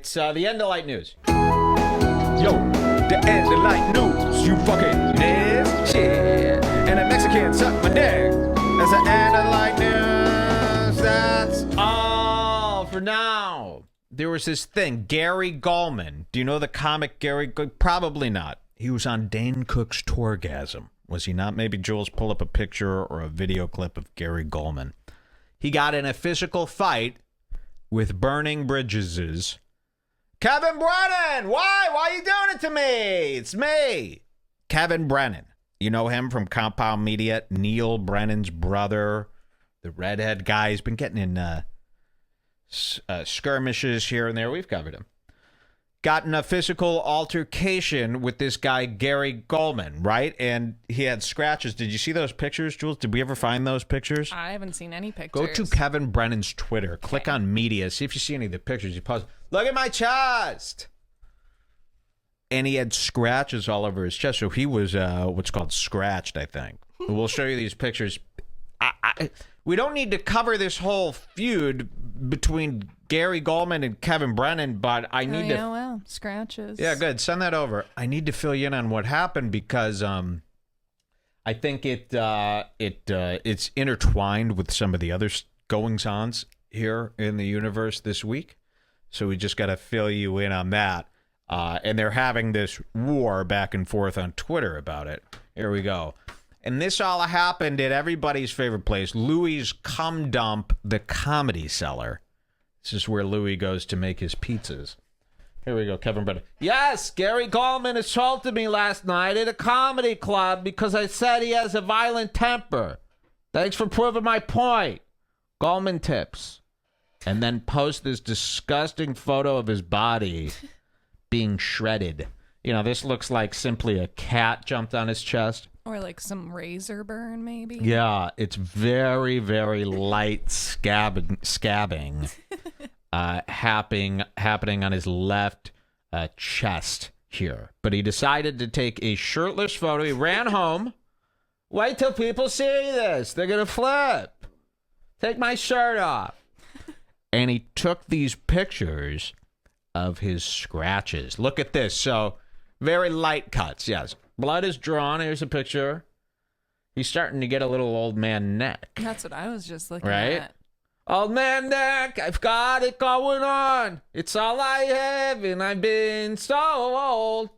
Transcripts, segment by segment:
It's the end of light news. Yo, the end of light news, you fucking nasty shit. And a Mexican suck my dick. That's the end of light news. That's all for now. There was this thing, Gary Gulman. Do you know the comic Gary? Probably not. He was on Dane Cook's Tourgasm. Was he not? Maybe Jules pull up a picture or a video clip of Gary Gulman. He got in a physical fight with Burning Bridges' Kevin Brennan. Why? Why are you doing it to me? It's me. Kevin Brennan. You know him from Compound Media. Neil Brennan's brother. The redhead guy. He's been getting in skirmishes here and there. We've covered him. Got in a physical altercation with this guy, Gary Gulman, right? And he had scratches. Did you see those pictures, Jules? Did we ever find those pictures? I haven't seen any pictures. Go to Kevin Brennan's Twitter. Click on media. See if you see any of the pictures he posted. Look at my chest. And he had scratches all over his chest. So he was what's called scratched, I think. We'll show you these pictures. We don't need to cover this whole feud between Gary Gulman and Kevin Brennan, but I need to... Oh, well, scratches. Yeah, good. Send that over. I need to fill you in on what happened because I think it's intertwined with some of the other goings-ons here in the universe this week. So we just got to fill you in on that. And they're having this war back and forth on Twitter about it. Here we go. And this all happened at everybody's favorite place, Louie's Cum Dump, the Comedy Cellar. This is where Louie goes to make his pizzas. Here we go, Kevin Brennan. Yes, Gary Gulman assaulted me last night at a comedy club because I said he has a violent temper. Thanks for proving my point. Gulman tips. And then post this disgusting photo of his body being shredded. You know, this looks like simply a cat jumped on his chest. Or like some razor burn, maybe. Yeah, it's very, very light scabbing happening on his left chest here. But he decided to take a shirtless photo. He ran home. Wait till people see this. They're going to flip. Take my shirt off. And he took these pictures of his scratches. Look at this. So, very light cuts, yes. Blood is drawn. Here's a picture. He's starting to get a little old man neck. That's what I was just looking right? at. Old man neck, I've got it going on. It's all I have, and I've been so old.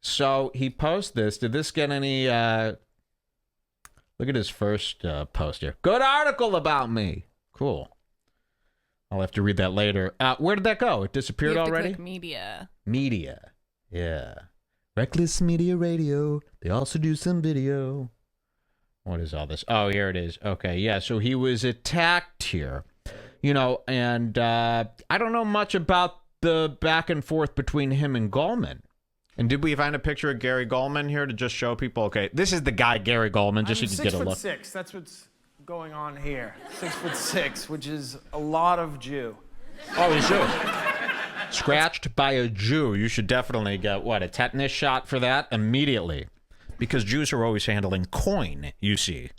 So he posts this. Did this get any... Look at his first post here. Good article about me. Cool. I'll have to read that later. Where did that go? It disappeared You have to already? click media. Media. Yeah. Reckless Media Radio. They also do some video. What is all this? Oh, here it is. Okay, yeah, so he was attacked here. You know, and I don't know much about the back and forth between him and Gulman. And did we find a picture of Gary Gulman here to just show people? Okay, this is the guy, Gary Gulman, just so you can get a look. 6'6". That's what's going on here. 6'6", which is a lot of Jew. Oh, he's Jew. Scratched by a Jew. You should definitely get, a tetanus shot for that immediately. Because Jews are always handling coin, you see.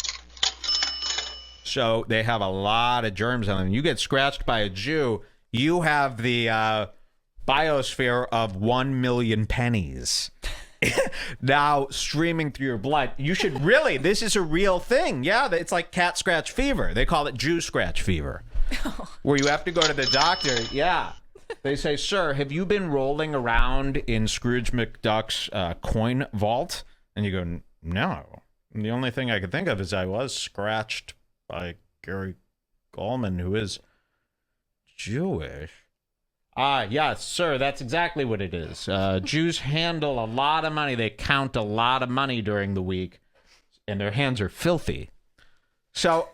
So they have a lot of germs on them. You get scratched by a Jew, you have the biosphere of 1 million pennies. Now streaming through your blood. You should really, this is a real thing. Yeah, it's like cat scratch fever. They call it Jew scratch fever. Where you have to go to the doctor. Yeah. They say, sir, have you been rolling around in Scrooge McDuck's coin vault? And you go, no. And the only thing I could think of is I was scratched by Gary Gulman, who is Jewish. Yes, sir, that's exactly what it is. Jews handle a lot of money. They count a lot of money during the week, and their hands are filthy. So,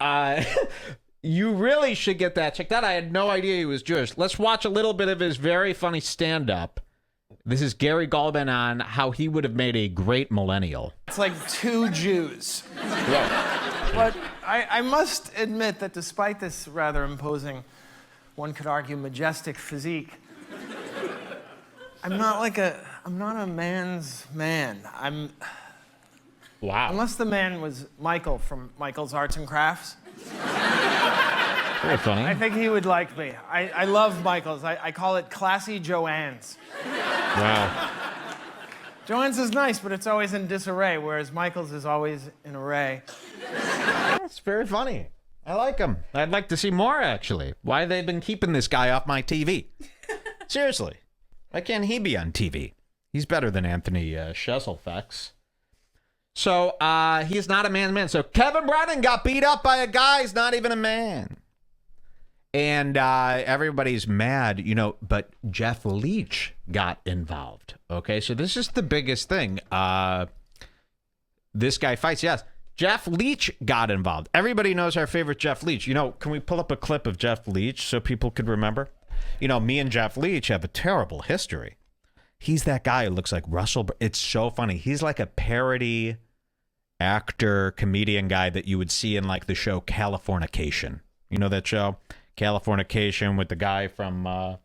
you really should get that checked out. I had no idea he was Jewish. Let's watch a little bit of his very funny stand-up. This is Gary Gulman on how he would have made a great millennial. It's like two Jews. Yeah. But I must admit that despite this rather imposing, one could argue majestic physique, I'm not a man's man. Wow. Unless the man was Michael from Michael's Arts and Crafts. Very funny. I think he would like me. I love Michaels. I call it classy Joanne's. Wow. Joanne's is nice, but it's always in disarray, whereas Michaels is always in array. That's very funny. I like him. I'd like to see more, actually. Why they've been keeping this guy off my TV? Seriously. Why can't he be on TV? He's better than Anthony Scheselfex. So, he's not a man's man. So, Kevin Brennan got beat up by a guy who's not even a man. And everybody's mad, you know, but Jeff Leach got involved. Okay, so this is the biggest thing. This guy fights, yes. Jeff Leach got involved. Everybody knows our favorite Jeff Leach. You know, can we pull up a clip of Jeff Leach so people could remember? You know, me and Jeff Leach have a terrible history. He's that guy who looks like Russell. It's so funny. He's like a parody actor, comedian guy that you would see in like the show Californication. You know that show? Californication with the guy from, I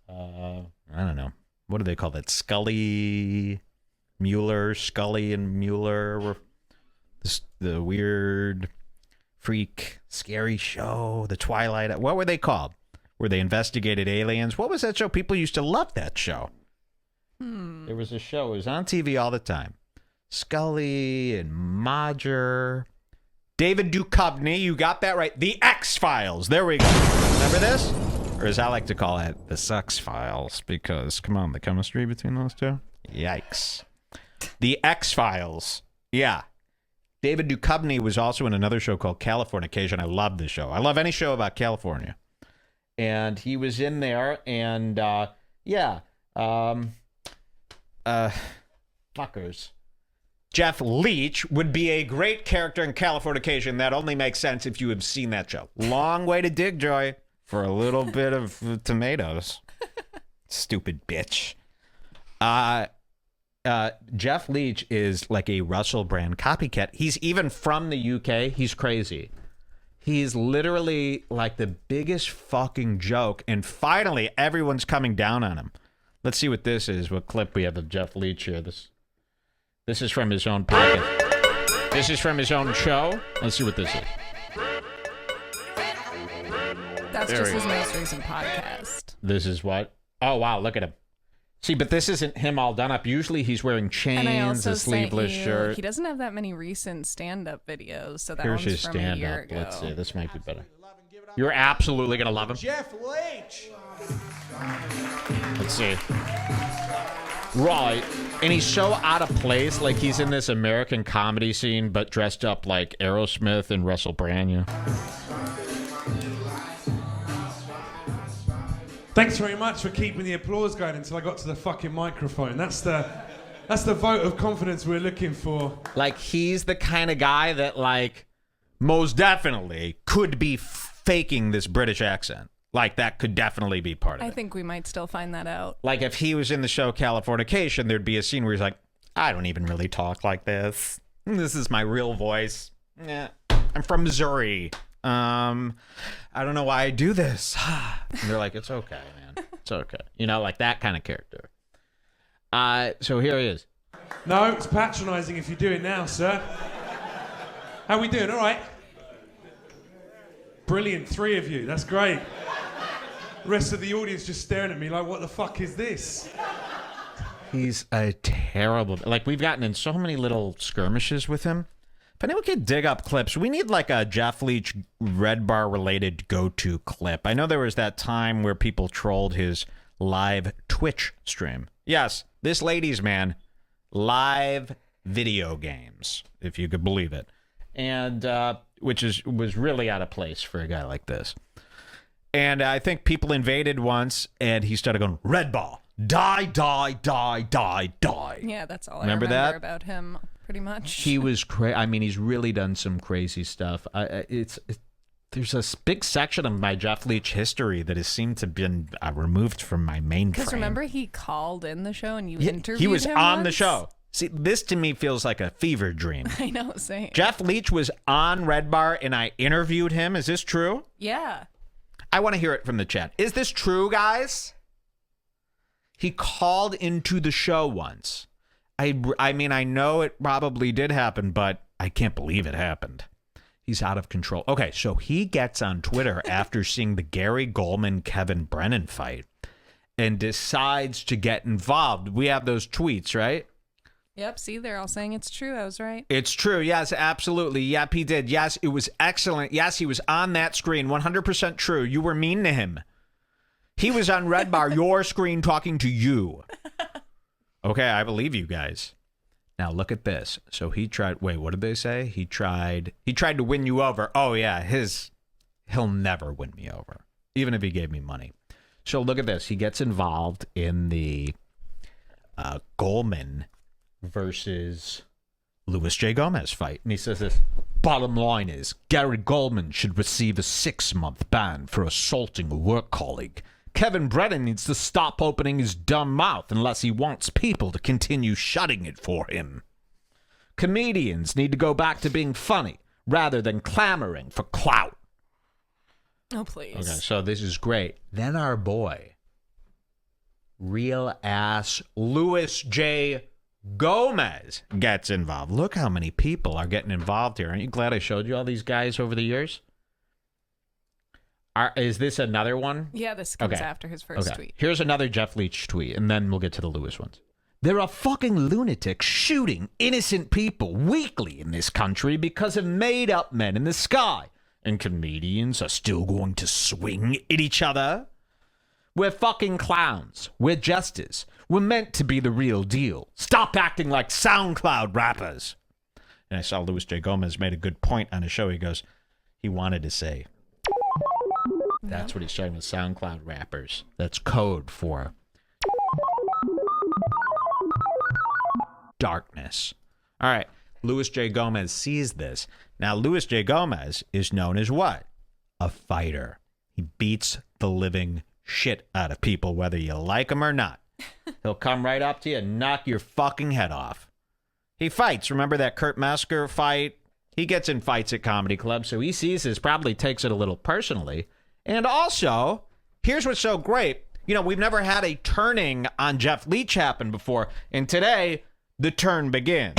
don't know. What do they call that? Scully and Mueller. The weird, freak, scary show, the Twilight. What were they called? Where they investigated aliens? What was that show? People used to love that show. There was a show. It was on TV all the time. Scully and Marger. David Duchovny, you got that right. The X-Files. There we go. Remember this? Or as I like to call it, the Sucks-Files. Because, come on, the chemistry between those two? Yikes. The X-Files. Yeah. David Duchovny was also in another show called Californication. I love this show. I love any show about California. And he was in there, and, fuckers. Jeff Leach would be a great character in Californication. That only makes sense if you have seen that show. Long way to dig, Joy, for a little bit of tomatoes. Stupid bitch. Jeff Leach is like a Russell Brand copycat. He's even from the UK. He's crazy. He's literally like the biggest fucking joke. And finally, everyone's coming down on him. Let's see what this is. What clip we have of Jeff Leach here. This is from his own pocket. This is from his own show. Let's see what this is. That's just his most recent podcast. This is what? Oh, wow. Look at him. See, but this isn't him all done up. Usually he's wearing chains, a sleeveless shirt. He doesn't have that many recent stand-up videos, so that Here's one's his from a year stand-up. ago. Let's see. This might be better. You're absolutely going to love him. Jeff Leach. Let's see. Right. And he's so out of place. Like he's in this American comedy scene, but dressed up like Aerosmith and Russell Brand. You know? Thanks very much for keeping the applause going until I got to the fucking microphone. That's the vote of confidence we're looking for. Like he's the kind of guy that like most definitely could be faking this British accent. Like that could definitely be part of it. I think we might still find that out. Like if he was in the show Californication, there'd be a scene where he's like, I don't even really talk like this. This is my real voice. Yeah, I'm from Missouri. I don't know why I do this. And they're like, it's okay, man. It's okay. You know, like that kind of character. So here he is. No, it's patronizing if you do it now, sir. How we doing? All right. Brilliant. 3 of you. That's great. The rest of the audience just staring at me like, what the fuck is this? He's a terrible... Like, we've gotten in so many little skirmishes with him. If anyone can dig up clips, we need, like, a Jeff Leach Red Bar-related go-to clip. I know there was that time where people trolled his live Twitch stream. Yes, this ladies' man, live video games, if you could believe it. And, which was really out of place for a guy like this. And I think people invaded once, and he started going, Red Ball, die, die, die, die, die. Yeah, that's all Remember I remember that? about him, pretty much. He was crazy. I mean, he's really done some crazy stuff. There's a big section of my Jeff Leach history that has seemed to have been removed from my mainframe. Because remember, he called in the show and you interviewed him He was on the once? show. See, this to me feels like a fever dream. I know, same. Jeff Leach was on Red Bar, and I interviewed him. Is this true? Yeah. I want to hear it from the chat. Is this true, guys? He called into the show once. I mean, I know it probably did happen, but I can't believe it happened. He's out of control. Okay, so he gets on Twitter after seeing the Gary Gulman Kevin Brennan fight and decides to get involved. We have those tweets, right? Yep, see, they're all saying it's true. I was right. It's true. Yes, absolutely. Yep, he did. Yes, it was excellent. Yes, he was on that screen. 100% true. You were mean to him. He was on Red Bar, your screen, talking to you. Okay, I believe you guys. Now look at this. So he tried. Wait, what did they say? He tried to win you over. Oh yeah, he'll never win me over, even if he gave me money. So look at this. He gets involved in the Gulman versus Louis J. Gomez fight, and he says this. Bottom line is, Gary Gulman should receive a 6-month ban for assaulting a work colleague. Kevin Brennan needs to stop opening his dumb mouth unless he wants people to continue shutting it for him. Comedians need to go back to being funny rather than clamoring for clout. Oh, please. Okay, so this is great. Then our boy, real ass Louis J. Gomez gets involved. Look how many people are getting involved here. Aren't you glad I showed you all these guys over the years? Is this another one? Yeah, this comes after his first tweet. Here's another Jeff Leach tweet, and then we'll get to the Lewis ones. There are fucking lunatics shooting innocent people weekly in this country because of made-up men in the sky. And comedians are still going to swing at each other? We're fucking clowns. We're jesters. We're meant to be the real deal. Stop acting like SoundCloud rappers. And I saw Louis J. Gomez made a good point on his show. He goes, he wanted to say... That's what he's saying with SoundCloud rappers. That's code for darkness. All right. Louis J. Gomez sees this. Now, Louis J. Gomez is known as what? A fighter. He beats the living shit out of people, whether you like him or not. He'll come right up to you and knock your fucking head off. He fights. Remember that Kurt Metzger fight? He gets in fights at comedy clubs, so he sees this, probably takes it a little personally. And also, here's what's so great. You know, we've never had a turning on Jeff Leach happen before. And today, the turn begins.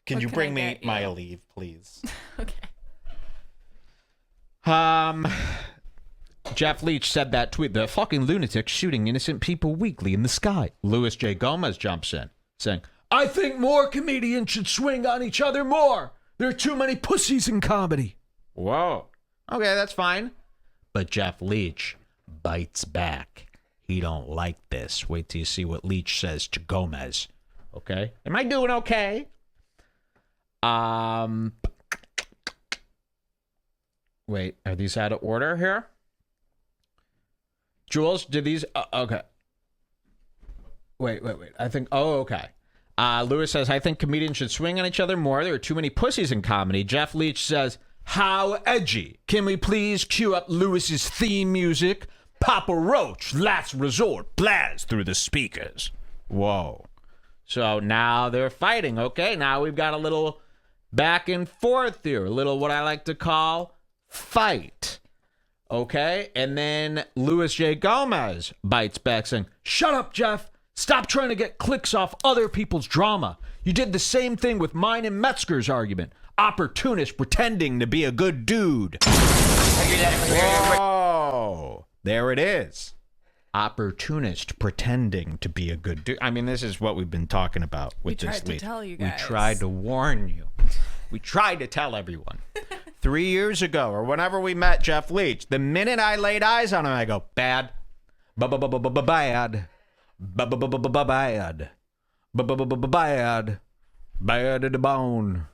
Can you bring me my Aleve, please? Okay. Jeff Leach said that tweet, the fucking lunatics shooting innocent people weekly in the sky. Louis J. Gomez jumps in, saying, I think more comedians should swing on each other more. There are too many pussies in comedy. Whoa. Okay, that's fine. But Jeff Leach bites back. He don't like this. Wait till you see what Leach says to Gomez. Okay? Am I doing okay? Wait, are these out of order here? Jules, did these... okay. Wait. I think... Oh, okay. Lewis says, I think comedians should swing on each other more. There are too many pussies in comedy. Jeff Leach says, how edgy. Can we please cue up Lewis's theme music? Papa Roach, Last Resort, blast through the speakers. Whoa. So now they're fighting, okay? Now we've got a little back and forth here. A little what I like to call fight. Okay? And then Louis J. Gomez bites back saying, shut up, Jeff. Stop trying to get clicks off other people's drama. You did the same thing with mine and Metzger's argument. Opportunist pretending to be a good dude. Whoa. There it is. Opportunist pretending to be a good dude. I mean, this is what we've been talking about with this lead. We tried to tell you guys. We tried to warn you. We tried to tell everyone. 3 years ago, or whenever we met Jeff Leach, the minute I laid eyes on him, I go, bad. Bad. Bad. Bad. Bad to the bone.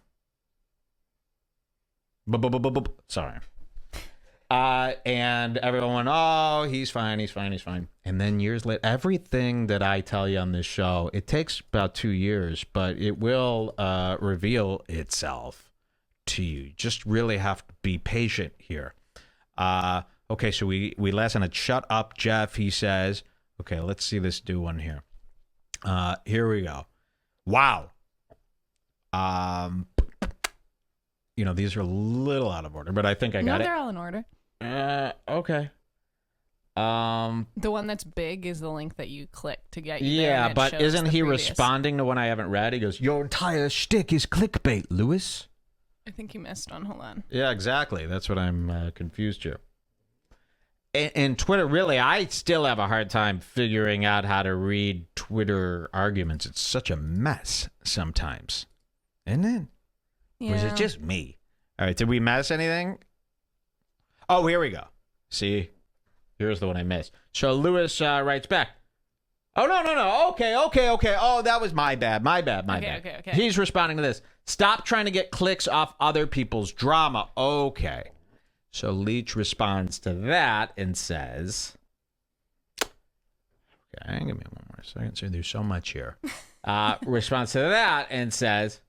Sorry. And everyone went, oh, he's fine. And then years later, everything that I tell you on this show, it takes about 2 years, but it will reveal itself to you. Just really have to be patient here. Okay, so we last on it. Shut up, Jeff, he says. Okay, let's see this do one here. Here we go. Wow. You know, these are a little out of order, but I think I got it. No, they're all in order. Okay. The one that's big is the link that you click to get you there, Yeah, and it but shows isn't the he previous. responding to one I haven't read? He goes, "Your entire shtick is clickbait, Lewis." I think you missed one. Hold on. Yeah, exactly. That's what I'm confused here. And Twitter, really, I still have a hard time figuring out how to read Twitter arguments. It's such a mess sometimes, isn't it? Yeah. Or is it just me? All right, did we mess anything? Oh, here we go. See? Here's the one I missed. So Lewis writes back. Oh, no. Okay. Oh, that was my bad. My bad. Okay. He's responding to this. Stop trying to get clicks off other people's drama. Okay. So Leach responds to that and says, okay, give me one more second. So there's so much here. Responds to that and says,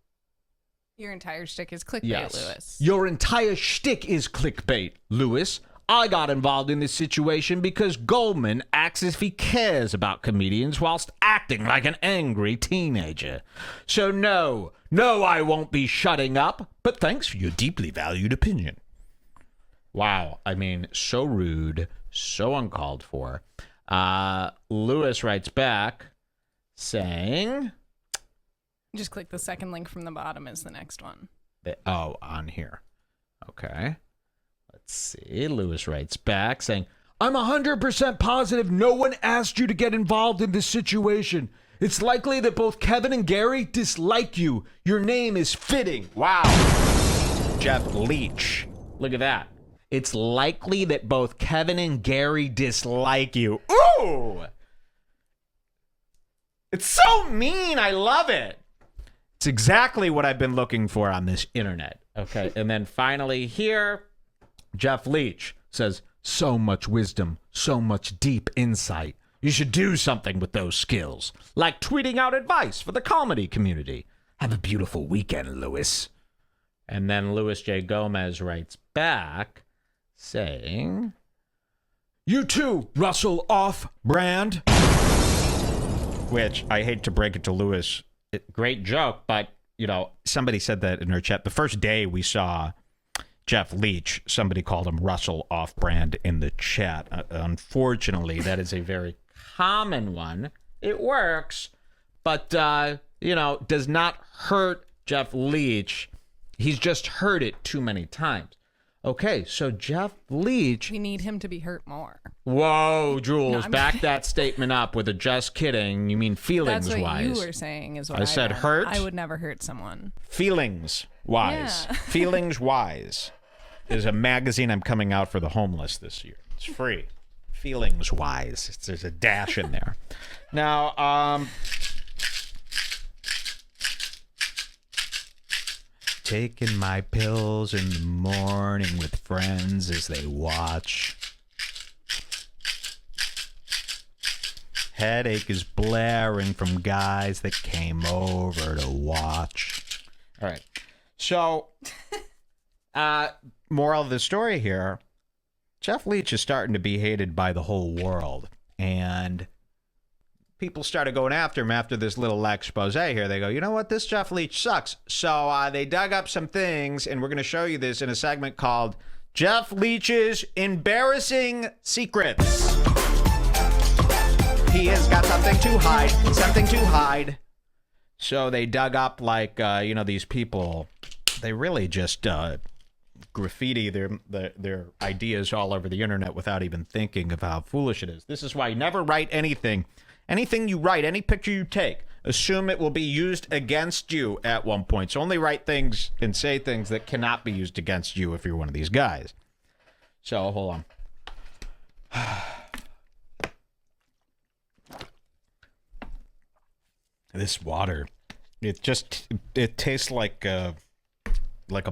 Your entire shtick is clickbait, yes. Lewis. Your entire shtick is clickbait, Lewis. I got involved in this situation because Gulman acts as if he cares about comedians whilst acting like an angry teenager. So no, I won't be shutting up, but thanks for your deeply valued opinion. Wow, I mean, so rude, so uncalled for. Lewis writes back saying... Just click the second link from the bottom is the next one. On here. Okay. Let's see. Lewis writes back saying, I'm 100% positive no one asked you to get involved in this situation. It's likely that both Kevin and Gary dislike you. Your name is fitting. Wow. Jeff Leach. Look at that. It's likely that both Kevin and Gary dislike you. Ooh! It's so mean. I love it. It's exactly what I've been looking for on this internet. Okay. And then finally here, Jeff Leach says, so much wisdom, so much deep insight. You should do something with those skills, like tweeting out advice for the comedy community. Have a beautiful weekend, Lewis. And then Louis J. Gomez writes back saying, you too, Russell Off-Brand. Which, I hate to break it to Louis, great joke, but, you know, somebody said that in her chat. The first day we saw Jeff Leach, somebody called him Russell Off-Brand in the chat. Unfortunately, that is a very common one. It works, but, you know, does not hurt Jeff Leach. He's just heard it too many times. Okay, so Jeff Leach... We need him to be hurt more. Whoa, Jules, back that statement up with a just kidding. You mean feelings-wise. That's what you were saying is what I said meant. hurt? I would never hurt someone. Feelings-wise. Yeah. Feelings-wise is a magazine I'm coming out for the homeless this year. It's free. Feelings-wise. There's a dash in there. Now, taking my pills in the morning with friends as they watch. Headache is blaring from guys that came over to watch. All right. So, moral of the story here, Jeff Leach is starting to be hated by the whole world. And people started going after him after this little expose here. They go, you know what? This Jeff Leach sucks. So they dug up some things, and we're going to show you this in a segment called Jeff Leach's Embarrassing Secrets. He has got something to hide. So they dug up, like, you know, these people, they really just graffiti their ideas all over the internet without even thinking of how foolish it is. This is why you never write anything. Anything you write, any picture you take, assume it will be used against you at one point. So only write things and say things that cannot be used against you if you're one of these guys. So, hold on. This water, it tastes like a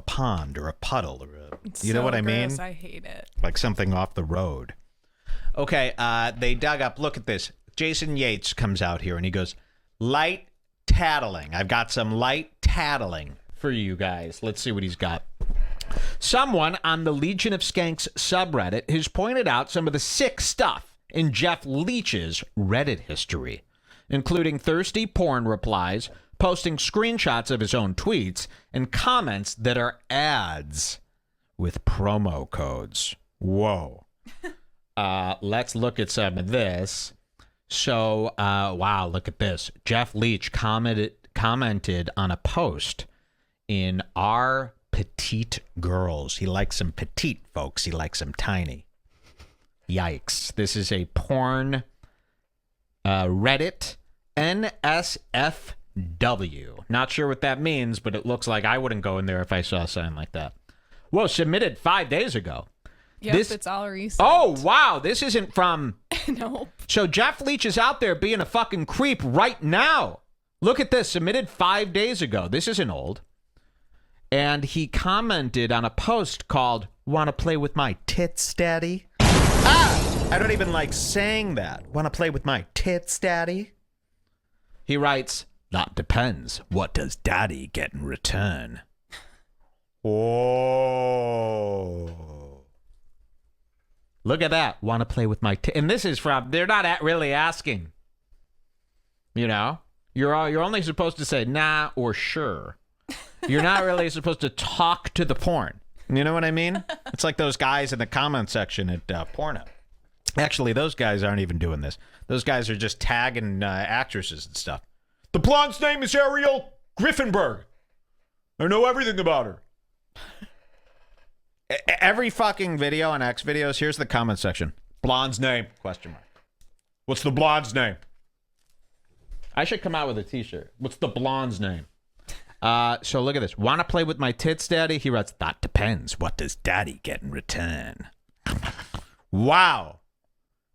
pond or a puddle. Or you know what I mean? Gross. I hate it. Like something off the road. Okay, they dug up, look at this. Jason Yates comes out here and he goes, light tattling. I've got some light tattling for you guys. Let's see what he's got. Someone on the Legion of Skanks subreddit has pointed out some of the sick stuff in Jeff Leach's Reddit history, including thirsty porn replies, posting screenshots of his own tweets, and comments that are ads with promo codes. Whoa. let's look at some of this. So, wow, look at this. Jeff Leach commented on a post in Our Petite Girls. He likes them petite, folks. He likes them tiny. Yikes. This is a porn Reddit NSFW. Not sure what that means, but it looks like I wouldn't go in there if I saw a sign like that. Whoa, submitted 5 days ago. Yep, it's all recent. Oh, wow. This isn't from... Nope. So Jeff Leach is out there being a fucking creep right now. Look at this. Submitted 5 days ago. This isn't old. And he commented on a post called, "Want to play with my tits, daddy?" I don't even like saying that. "Want to play with my tits, daddy?" He writes, "That depends. What does daddy get in return?" Oh. Look at that. "Want to play with my tits?" And this is from, they're not really asking. You know? You're only supposed to say nah or sure. You're not really supposed to talk to the porn. You know what I mean? It's like those guys in the comment section at Pornhub. Actually, those guys aren't even doing this. Those guys are just tagging actresses and stuff. "The blonde's name is Ariel Griffenberg. I know everything about her." Every fucking video on X videos, here's the comment section. "Blonde's name? Question mark. What's the blonde's name?" I should come out with a t-shirt. "What's the blonde's name?" So look at this. "Want to play with my tits, daddy?" He writes, "That depends. What does daddy get in return?" Wow.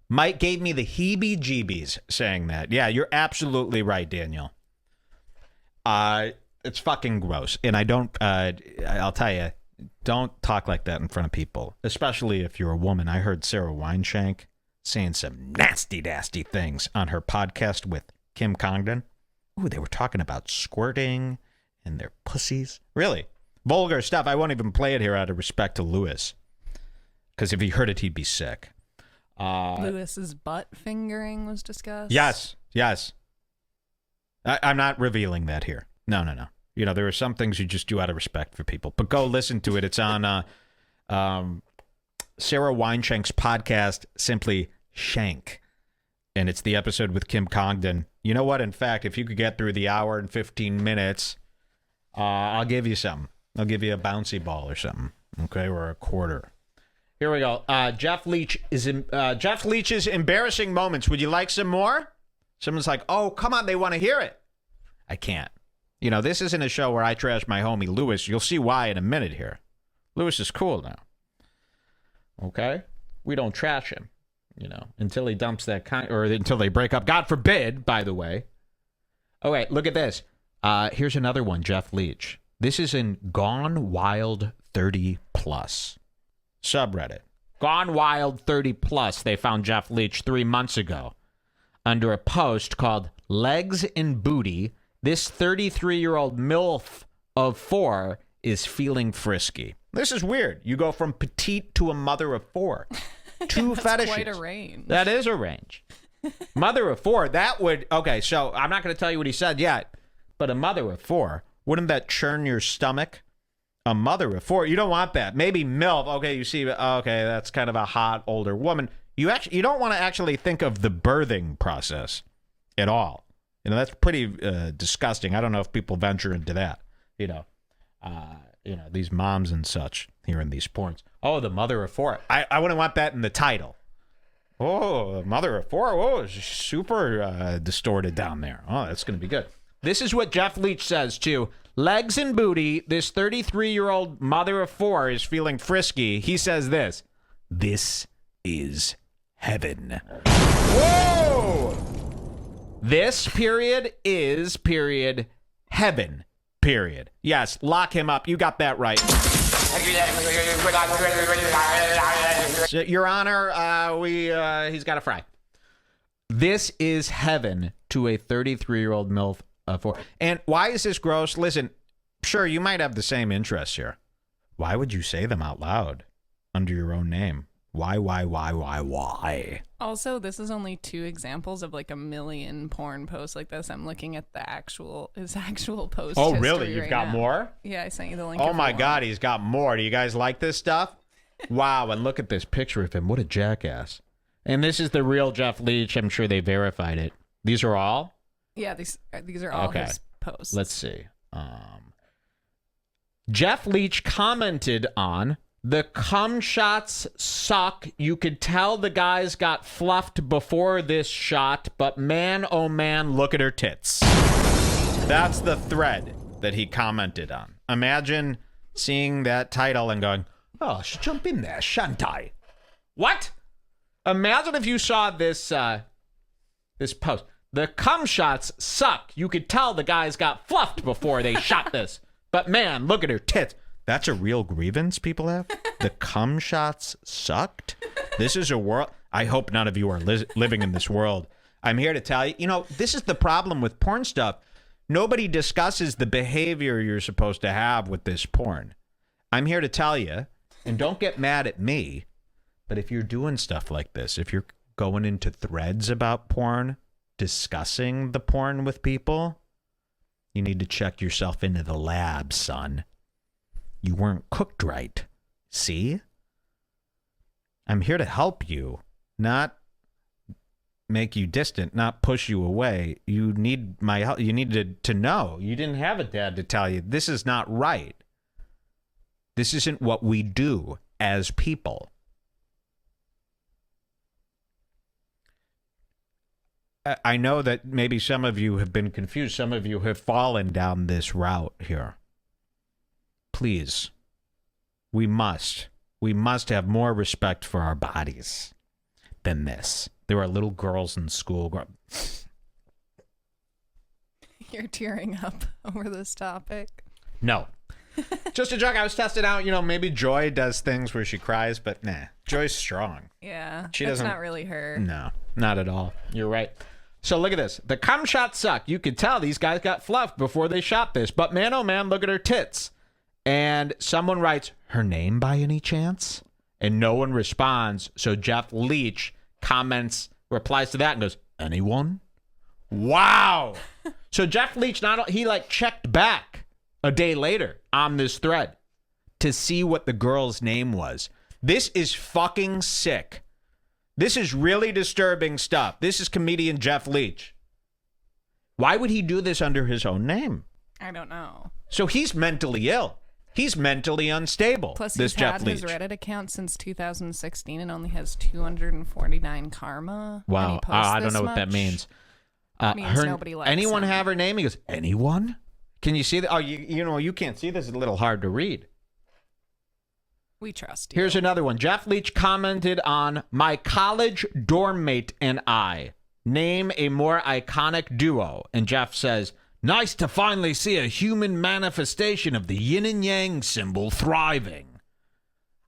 Mike gave me the heebie-jeebies saying that. Yeah, you're absolutely right, Daniel. It's fucking gross. And I don't, I'll tell you, don't talk like that in front of people, especially if you're a woman. I heard Sarah Wineshank saying some nasty things on her podcast with Kim Congdon. Ooh, they were talking about squirting and their pussies. Really? Vulgar stuff. I won't even play it here out of respect to Lewis. Because if he heard it, he'd be sick. Lewis's butt fingering was discussed. Yes. I'm not revealing that here. No. You know, there are some things you just do out of respect for people. But go listen to it. It's on Sarah Wineshank's podcast, simply Shank. And it's the episode with Kim Congdon. You know what? In fact, if you could get through the hour and 15 minutes, I'll give you something. I'll give you a bouncy ball or something. Okay, or a quarter. Here we go. Jeff Leach's embarrassing moments. Would you like some more? Someone's like, "Oh, come on, they want to hear it." I can't. You know, this isn't a show where I trash my homie Lewis. You'll see why in a minute here. Lewis is cool now. Okay? We don't trash him, you know, until he dumps that or until they break up. God forbid, by the way. Okay, look at this. Here's another one, Jeff Leach. This is in Gone Wild 30 Plus subreddit. Gone Wild 30 Plus. They found Jeff Leach 3 months ago under a post called "Legs and Booty. This 33-year-old MILF of 4 is feeling frisky." This is weird. You go from petite to a mother of 4. Two fetishes. Quite a range. That is a range. Mother of 4. That would... Okay, so I'm not going to tell you what he said yet, but a mother of 4, wouldn't that churn your stomach? A mother of 4. You don't want that. Maybe MILF. Okay, you see... Okay, that's kind of a hot older woman. You don't want to actually think of the birthing process at all. You know, that's pretty disgusting. I don't know if people venture into that. You know, these moms and such here in these porns. Oh, the mother of 4. I wouldn't want that in the title. Oh, the mother of 4. Oh, it's super distorted down there. Oh, that's going to be good. This is what Jeff Leach says, too. "Legs and booty, this 33-year-old mother of 4 is feeling frisky." He says this: "This is heaven." Whoa! This period is period heaven period. Yes, lock him up. You got that right. Your Honor, he's got a fry. This is heaven to a 33-year-old MILF of 4. And why is this gross? Listen, sure, you might have the same interests here. Why would you say them out loud under your own name? Why? Also, this is only 2 examples of like a million porn posts like this. I'm looking at his actual post. Oh, really? You've got more? Yeah, I sent you the link. Oh my God, he's got more. Do you guys like this stuff? Wow, and look at this picture of him. What a jackass. And this is the real Jeff Leach. I'm sure they verified it. These are all? Yeah, these are all his posts. Let's see. Jeff Leach commented on the cum shots suck. You could tell the guys got fluffed before this shot, but man, oh man, look at her tits. That's the thread that he commented on. Imagine seeing that title and going, oh, jump in there, shan't I? What? Imagine if you saw this this post. The cum shots suck. You could tell the guys got fluffed before they shot this. But man, look at her tits. That's a real grievance people have? The cum shots sucked? This is a world. I hope none of you are living in this world. I'm here to tell you, this is the problem with porn stuff. Nobody discusses the behavior you're supposed to have with this porn. I'm here to tell you, and don't get mad at me, but if you're doing stuff like this, if you're going into threads about porn, discussing the porn with people, you need to check yourself into the lab, son. You weren't cooked right. See? I'm here to help you, not make you distant, not push you away. You need my help. You need to know. You didn't have a dad to tell you this is not right. This isn't what we do as people. I know that maybe some of you have been confused. Some of you have fallen down this route here. Please, we must have more respect for our bodies than this. There are little girls in school. You're tearing up over this topic. No. Just a joke. I was testing out, maybe Joy does things where she cries, but nah. Joy's strong. Yeah. She that's doesn't. not really her. No, not at all. You're right. So look at this. The cum shots suck. You could tell these guys got fluffed before they shot this. But man, oh man, look at her tits. And someone writes, her name by any chance? And no one responds. So Jeff Leach replies to that and goes, anyone? Wow. So Jeff Leach, he checked back a day later on this thread to see what the girl's name was. This is fucking sick. This is really disturbing stuff. This is comedian Jeff Leach. Why would he do this under his own name? I don't know. So he's mentally ill. He's mentally unstable. Plus, this he's Jeff had Leach. his Reddit account since 2016 and only has 249 karma. Wow. And he posts I don't this know what that much. means. It means nobody likes anyone him. have her name? He goes, anyone? Can you see that? Oh, you can't see this. It's a little hard to read. We trust you. Here's another one. Jeff Leach commented on my college dorm mate and I. Name a more iconic duo. And Jeff says, nice to finally see a human manifestation of the yin and yang symbol thriving.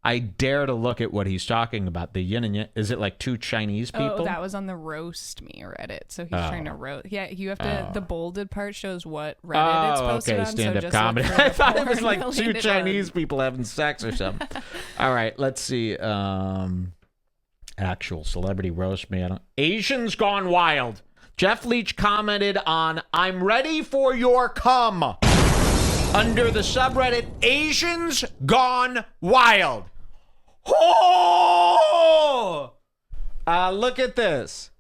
I dare to look at what he's talking about. The yin and yang. Is it like two Chinese people? Oh, that was on the roast me Reddit. So he's trying to roast. Yeah, you have to. The bolded part shows what Reddit it's posted on. Stand-up so comedy. Just I thought it was like two 4 million Chinese people having sex or something. All right, let's see. Actual celebrity roast me. Asians gone wild. Jeff Leach commented on I'm ready for your cum under the subreddit Asians gone wild. Oh! Look at this.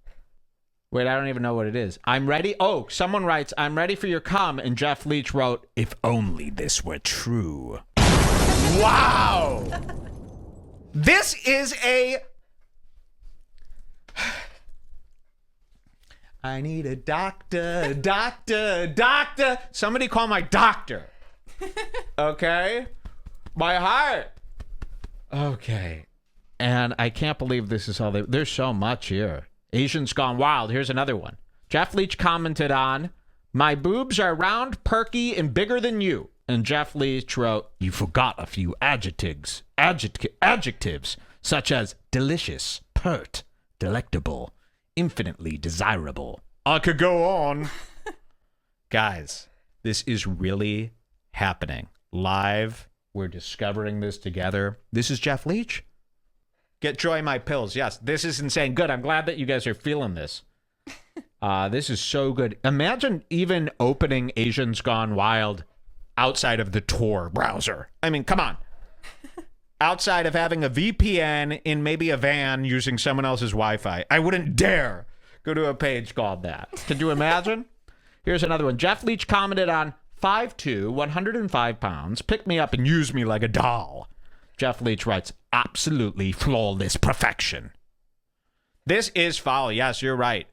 Wait, I don't even know what it is. I'm ready. Oh, someone writes, I'm ready for your cum. And Jeff Leach wrote, if only this were true. Wow. This is a... I need a doctor. Somebody call my doctor. Okay? My heart. Okay. And I can't believe this is all there's so much here. Asians gone wild. Here's another one. Jeff Leach commented on, my boobs are round, perky, and bigger than you. And Jeff Leach wrote, you forgot a few adjectives, such as delicious, pert, delectable, infinitely desirable. I could go on. Guys, this is really happening. Live. We're discovering this together. This is Jeff Leach. Get Joy my pills. Yes, this is insane. Good. I'm glad that you guys are feeling this. This is so good. Imagine even opening Asians Gone Wild outside of the Tor browser. I mean, come on. outside of having a VPN in maybe a van using someone else's Wi-Fi. I wouldn't dare go to a page called that. Could you imagine? Here's another one. Jeff Leach commented on 5'2", 105 pounds, pick me up and use me like a doll. Jeff Leach writes, absolutely flawless perfection. This is foul. Yes, you're right.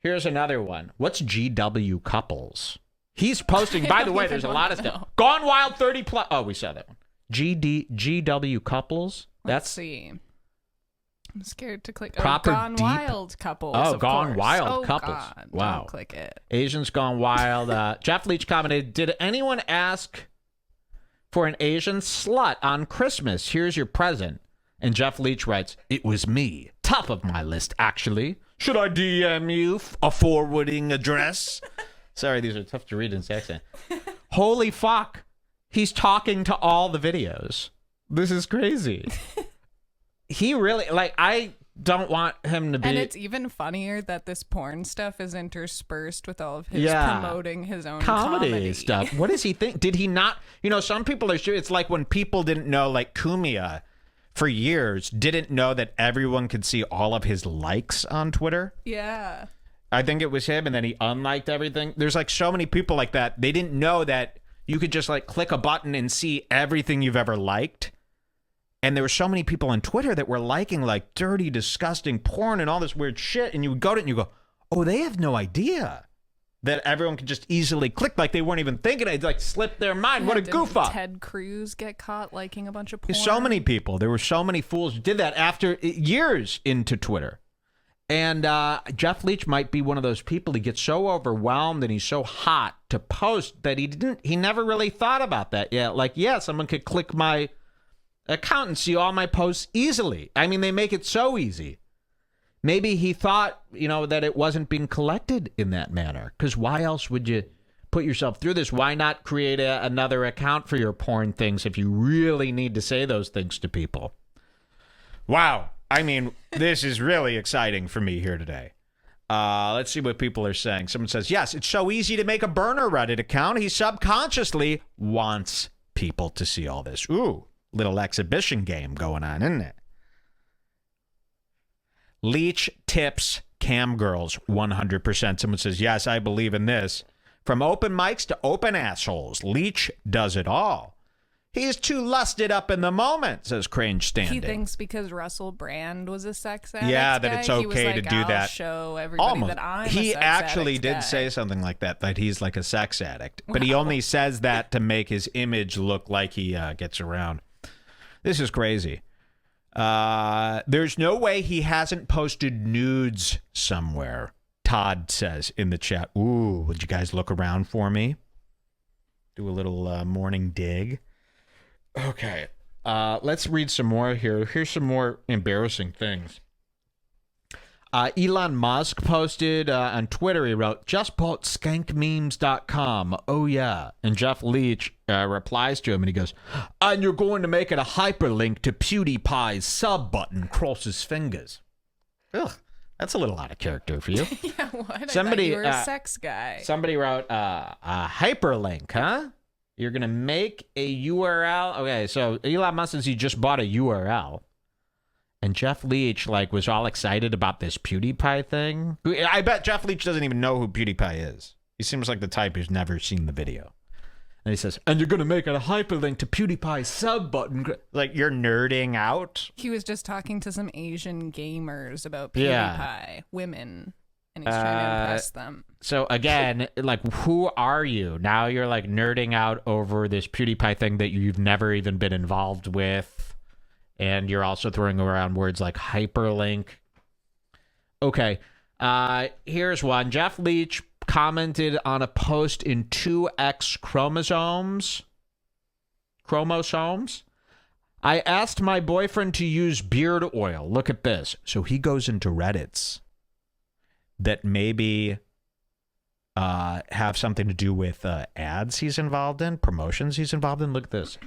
Here's another one. What's GW couples? He's posting, by the way, there's a lot of stuff. Gone Wild 30 plus. Oh, we saw that one. GW couples? Let's see. I'm scared to click. Proper Gone deep. Wild couples. Oh, of Gone course. Wild couples. God. Wow. Don't click it. Asians Gone Wild. Jeff Leach commented, did anyone ask for an Asian slut on Christmas? Here's your present. And Jeff Leach writes, it was me. Top of my list, actually. Should I DM you a forwarding address? Sorry, these are tough to read in Saxon. Holy fuck. He's talking to all the videos. This is crazy. He really, like, I don't want him to be. And it's even funnier that this porn stuff is interspersed with all of his promoting his own comedy stuff. What does he think? Did he not? You know, some people are sure. It's like when people didn't know, like Kumia for years, didn't know that everyone could see all of his likes on Twitter. Yeah. I think it was him, and then he unliked everything. There's like so many people like that. They didn't know that you could just like click a button and see everything you've ever liked. And there were so many people on Twitter that were liking like dirty, disgusting porn and all this weird shit. And you would go to it and you go, oh, they have no idea that everyone could just easily click, like they weren't even thinking. It like slipped their mind. What a goof up. Ted Cruz get caught liking a bunch of porn? So many people. There were so many fools who did that after years into Twitter. And Jeff Leach might be one of those people. He gets so overwhelmed and he's so hot to post that he never really thought about that yet. Like, yeah, someone could click my account and see all my posts easily. I mean, they make it so easy. Maybe he thought, you know, that it wasn't being collected in that manner. Because why else would you put yourself through this? Why not create another account for your porn things if you really need to say those things to people? Wow. I mean, this is really exciting for me here today. Let's see what people are saying. Someone says, yes, it's so easy to make a burner Reddit account. He subconsciously wants people to see all this. Ooh, little exhibition game going on, isn't it? Leach tips cam girls 100%. Someone says, yes, I believe in this. From open mics to open assholes, Leach does it all. He's too lusted up in the moment, says Crane Standing. He thinks because Russell Brand was a sex addict. Yeah, that it's okay he was like, to do I'll that. Show everybody Almost. that I'm he a sex actually addict did guy. say something like that he's like a sex addict. But he only says that to make his image look like he gets around. This is crazy. There's no way he hasn't posted nudes somewhere, Todd says in the chat. Ooh, would you guys look around for me? Do a little morning dig. Okay, let's read some more here. Here's some more embarrassing things. Elon Musk posted on Twitter, he wrote, just bought skankmemes.com. Oh, yeah. And Jeff Leach replies to him, and he goes, and you're going to make it a hyperlink to PewDiePie's sub button, crosses fingers. Ugh, that's a little out of character for you. Yeah, what? Somebody, I thought you were a sex guy. Somebody wrote, a hyperlink, huh? You're going to make a URL? Okay, so Elon Musk says he just bought a URL. And Jeff Leach, like, was all excited about this PewDiePie thing. I bet Jeff Leach doesn't even know who PewDiePie is. He seems like the type who's never seen the video. And he says, and you're going to make it a hyperlink to PewDiePie's sub button. Like, you're nerding out? He was just talking to some Asian gamers about PewDiePie, women, and he's trying to impress them. So, again, like, who are you? Now you're, like, nerding out over this PewDiePie thing that you've never even been involved with. And you're also throwing around words like hyperlink. Okay, here's one. Jeff Leach commented on a post in 2X chromosomes. I asked my boyfriend to use beard oil. Look at this. So he goes into Reddits that maybe have something to do with ads he's involved in, promotions he's involved in. Look at this.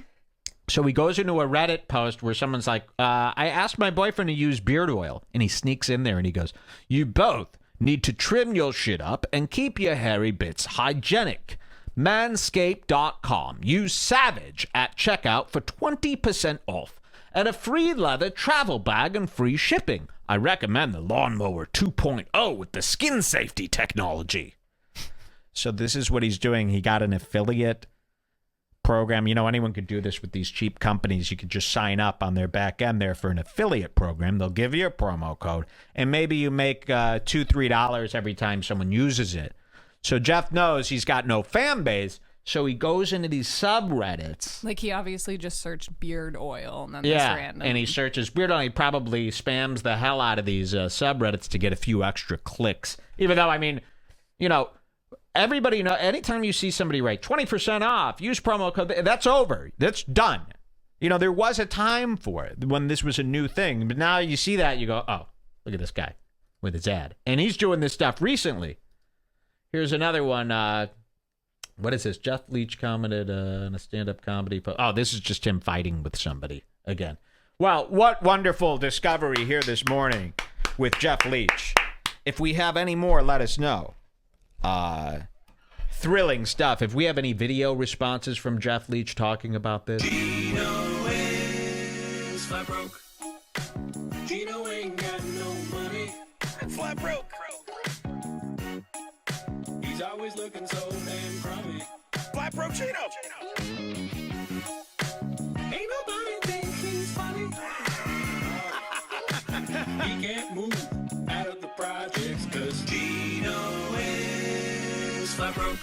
So he goes into a Reddit post where someone's like, I asked my boyfriend to use beard oil. And he sneaks in there and he goes, you both need to trim your shit up and keep your hairy bits hygienic. Manscaped.com. Use SAVAGE at checkout for 20% off and a free leather travel bag and free shipping. I recommend the Lawnmower 2.0 with the skin safety technology. So this is what he's doing. He got an affiliate program. You know, anyone could do this with these cheap companies. You could just sign up on their back end there for an affiliate program. They'll give you a promo code, and maybe you make $2-3 every time someone uses it. So Jeff knows he's got no fan base, so he goes into these subreddits. Like, he obviously just searched beard oil, and then this random. And he searches beard oil. He probably spams the hell out of these subreddits to get a few extra clicks. Even though, I mean, you know, everybody know. Anytime you see somebody write 20% off, use promo code, that's over. That's done. You know, there was a time for it when this was a new thing, but now you see that, you go, oh, look at this guy with his ad. And he's doing this stuff recently. Here's another one. What is this? Jeff Leach commented on a stand-up comedy post. Oh, this is just him fighting with somebody again. Well, what wonderful discovery here this morning with Jeff Leach. If we have any more, let us know. Thrilling stuff. If we have any video responses from Jeff Leach talking about this. Gino is flat broke. Gino ain't got no money. Flat broke. He's always looking so damn crummy. Flat broke Gino. Ain't nobody think he's funny. He can't move out of the projects 'cause Gino is flat broke.